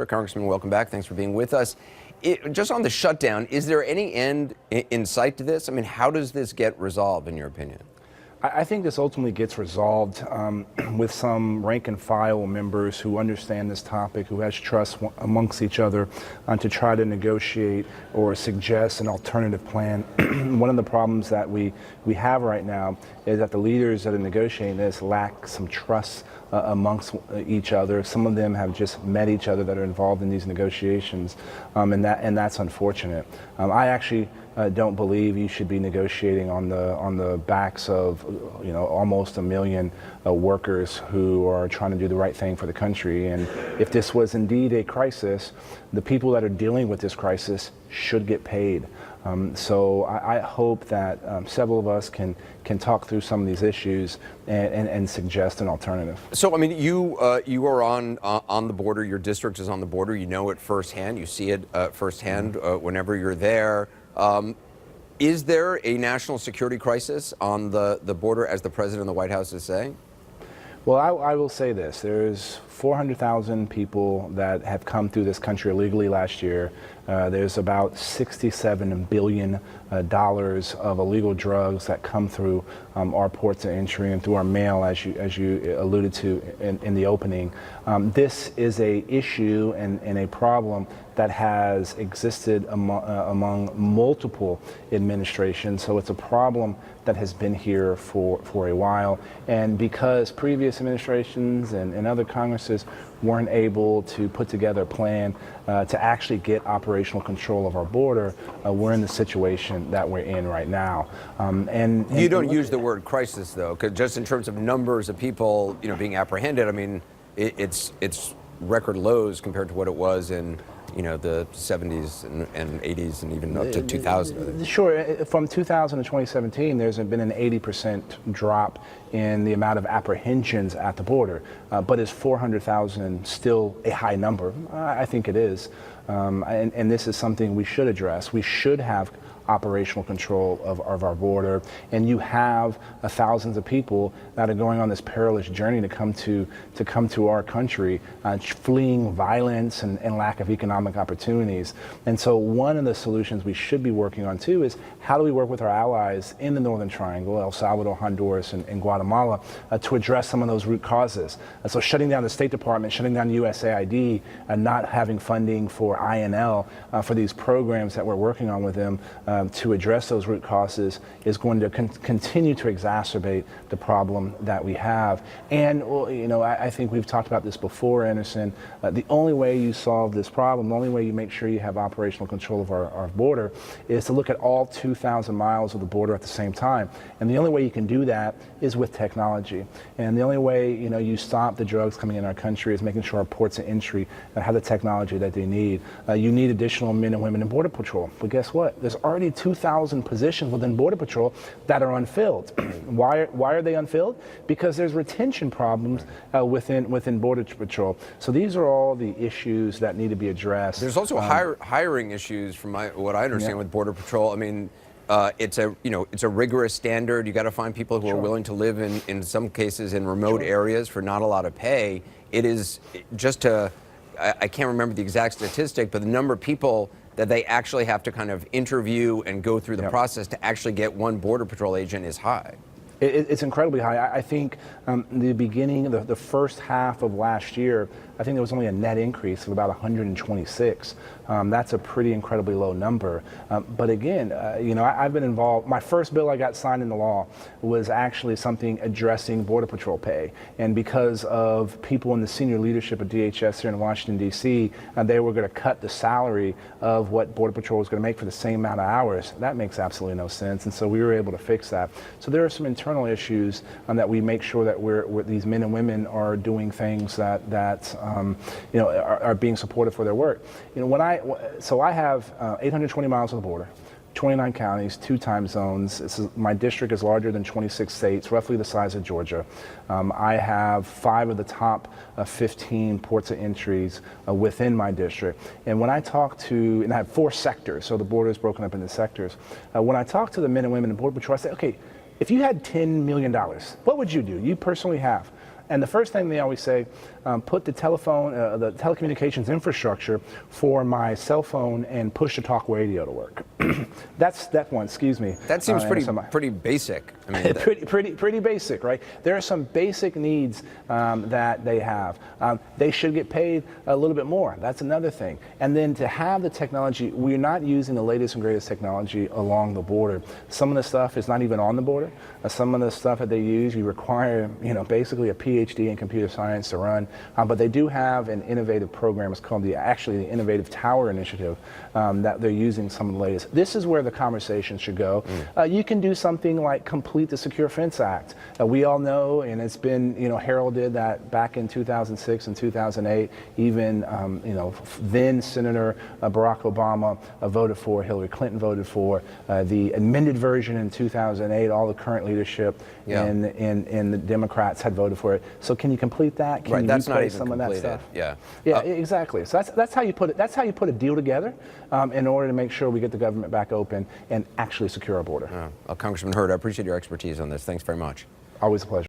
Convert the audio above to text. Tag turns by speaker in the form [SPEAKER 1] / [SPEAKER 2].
[SPEAKER 1] Congressman, welcome back. Thanks for being with us. Just on the shutdown, is there any end in sight to this? I mean, how does this get resolved, in your opinion?
[SPEAKER 2] I think this ultimately gets resolved with some rank and file members who understand this topic, who has trust amongst each other to try to negotiate or suggest an alternative plan. One of the problems that we have right now is that the leaders that are negotiating this lack some trust amongst each other. Some of them have just met each other that are involved in these negotiations, and that's unfortunate. I actually don't believe you should be negotiating on the backs of almost 1 million workers who are trying to do the right thing for the country. And if this was indeed a crisis, the people that are dealing with this crisis should get paid. So I hope that several of us can talk through some of these issues and suggest an alternative.
[SPEAKER 1] So, I mean, you are on the border. Your district is on the border. You know it firsthand. You see it firsthand whenever you're there. Is there a national security crisis on the border, as the president of the White House is saying?
[SPEAKER 2] Well, I will say this. There's 400,000 people that have come through this country illegally last year. There's about $67 billion of illegal drugs that come through our ports of entry and through our mail, as you alluded to in the opening. This is a issue and a problem that has existed among multiple administrations. So it's a problem that has been here for a while. And because previous administrations and other Congresses weren't able to put together a plan to actually get operational control of our border, we're in the situation that we're in right now. And
[SPEAKER 1] you don't use the word crisis, though, because just in terms of numbers of people, being apprehended, I mean, it's record lows compared to what it was in the 70s and 80s and even up to 2000.
[SPEAKER 2] Sure. From 2000 to 2017, there's been an 80% drop in the amount of apprehensions at the border. But is 400,000 still a high number? I think it is. And this is something we should address. We should have operational control of our border, and you have thousands of people that are going on this perilous journey to come to our country, fleeing violence and lack of economic opportunities. And so one of the solutions we should be working on too is how do we work with our allies in the Northern Triangle, El Salvador, Honduras, and Guatemala, to address some of those root causes. So shutting down the State Department, shutting down USAID, not having funding for INL, for these programs that we're working on with them, to address those root causes is going to continue to exacerbate the problem that we have. And I think we've talked about this before, Anderson. The only way you solve this problem, the only way you make sure you have operational control of our border, is to look at all 2,000 miles of the border at the same time. And the only way you can do that is with technology. And the only way you stop the drugs coming in our country is making sure our ports of entry have the technology that they need. You need additional men and women in Border Patrol. But guess what? There's already 2,000 positions within Border Patrol that are unfilled. Why are they unfilled? Because there's retention problems within Border Patrol. So these are all the issues that need to be addressed.
[SPEAKER 1] There's also hiring issues, from what I understand, with Border Patrol. I mean, it's a rigorous standard. You got to find people who are willing to live in some cases in remote areas for not a lot of pay. It is just I can't remember the exact statistic, but the number of people that they actually have to kind of interview and go through the process to actually get one Border Patrol agent is high.
[SPEAKER 2] It's incredibly high. I think the first half of last year, I think there was only a net increase of about 126. That's a pretty incredibly low number. But again, I've been involved. My first bill I got signed into law was actually something addressing Border Patrol pay. And because of people in the senior leadership of DHS here in Washington, D.C., they were going to cut the salary of what Border Patrol was going to make for the same amount of hours. That makes absolutely no sense. And so we were able to fix that. So there are some internal issues that we make sure that these men and women are doing things that are being supported for their work. So I have 820 miles of the border, 29 counties, 2 time zones. My district is larger than 26 states, roughly the size of Georgia. I have 5 of the top 15 ports of entries within my district. And when I talk to, and I have 4 sectors, so the border is broken up into sectors. When I talk to the men and women in Border Patrol, I say, okay, if you had $10 million, what would you do? You personally have. And the first thing they always say, put the the telecommunications infrastructure for my cell phone and push-to-talk radio to work. That's step one. Excuse me.
[SPEAKER 1] That seems pretty basic. I mean,
[SPEAKER 2] pretty basic, right? There are some basic needs that they have. They should get paid a little bit more. That's another thing. And then to have the technology, we're not using the latest and greatest technology along the border. Some of the stuff is not even on the border. Some of the stuff that they use, you require, basically a PhD in computer science to run. But they do have an innovative program. It's called the Innovative Tower Initiative that they're using some of the latest. This is where the conversation should go. You can do something like complete the Secure Fence Act. We all know, and it's been, Harold did that back in 2006 and 2008. Even, then Senator Barack Obama voted for, Hillary Clinton voted for, the amended version in 2008. All the current leadership in the Democrats had voted for it. So can you complete that? Can you
[SPEAKER 1] that's not even
[SPEAKER 2] some of that stuff?
[SPEAKER 1] Yeah.
[SPEAKER 2] Yeah, exactly. So that's how you put it. That's how you put a deal together in order to make sure we get the government back open and actually secure our border.
[SPEAKER 1] Congressman Hurd, I appreciate your expertise on this. Thanks very much.
[SPEAKER 2] Always a pleasure.